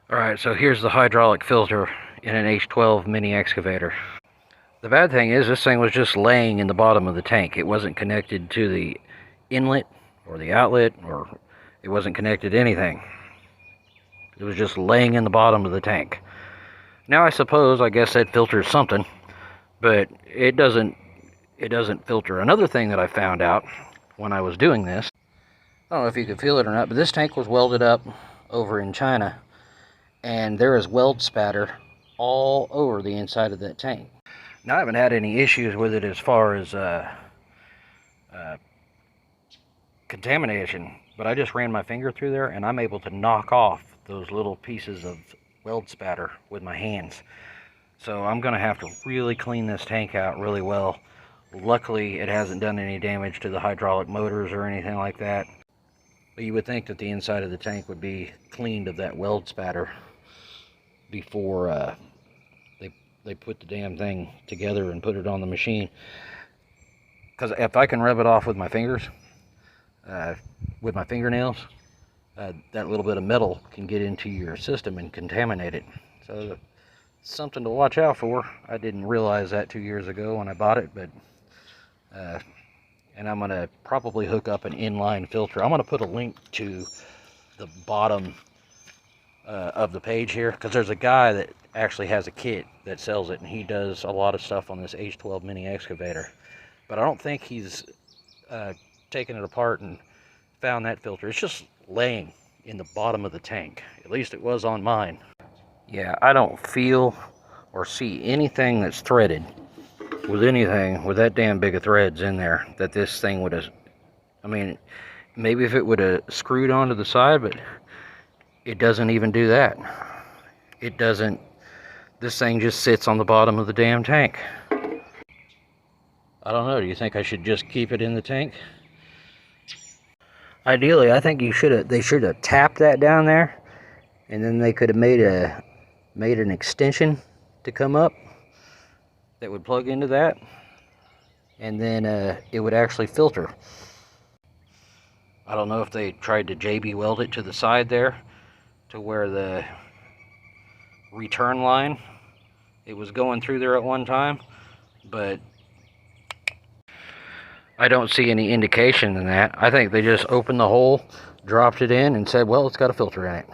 Alright, so here's the hydraulic filter in an H12 mini excavator. The bad thing is this thing was just laying in the bottom of the tank. It wasn't connected to the inlet or the outlet, or it wasn't connected to anything. It was just laying in the bottom of the tank. Now I guess that filters something, but it doesn't filter. Another thing that I found out when I was doing this, I don't know if you could feel it or not, but this tank was welded up over in China, and there is weld spatter all over the inside of that tank. Now, I haven't had any issues with it as far as contamination, but I just ran my finger through there and I'm able to knock off those little pieces of weld spatter with my hands. So I'm going to have to really clean this tank out really well. Luckily, it hasn't done any damage to the hydraulic motors or anything like that. But you would think that the inside of the tank would be cleaned of that weld spatter before they put the damn thing together and put it on the machine. Because if I can rub it off with my fingers, with my fingernails, that little bit of metal can get into your system and contaminate it. So something to watch out for. I didn't realize that 2 years ago when I bought it, but and I'm going to probably hook up an inline filter. I'm going to put a link to the bottom of the page here, because there's a guy that actually has a kit that sells it, and he does a lot of stuff on this H12 mini excavator. But I don't think he's taken it apart and found that filter. It's just laying in the bottom of the tank. At least it was on mine. Yeah, I don't feel or see anything that's threaded with anything with that damn big of threads in there that this thing would have, I mean, maybe if it would have screwed onto the side, but it doesn't even do that. It doesn't. This thing just sits on the bottom of the damn tank. I don't know, do you think I should just keep it in the tank? Ideally, I think they should have tapped that down there, and then they could have made an extension to come up that would plug into that, and then it would actually filter. I don't know if they tried to JB weld it to the side there to where the return line, it was going through there at one time, but I don't see any indication in that. I think they just opened the hole, dropped it in, and said, well, it's got a filter in it.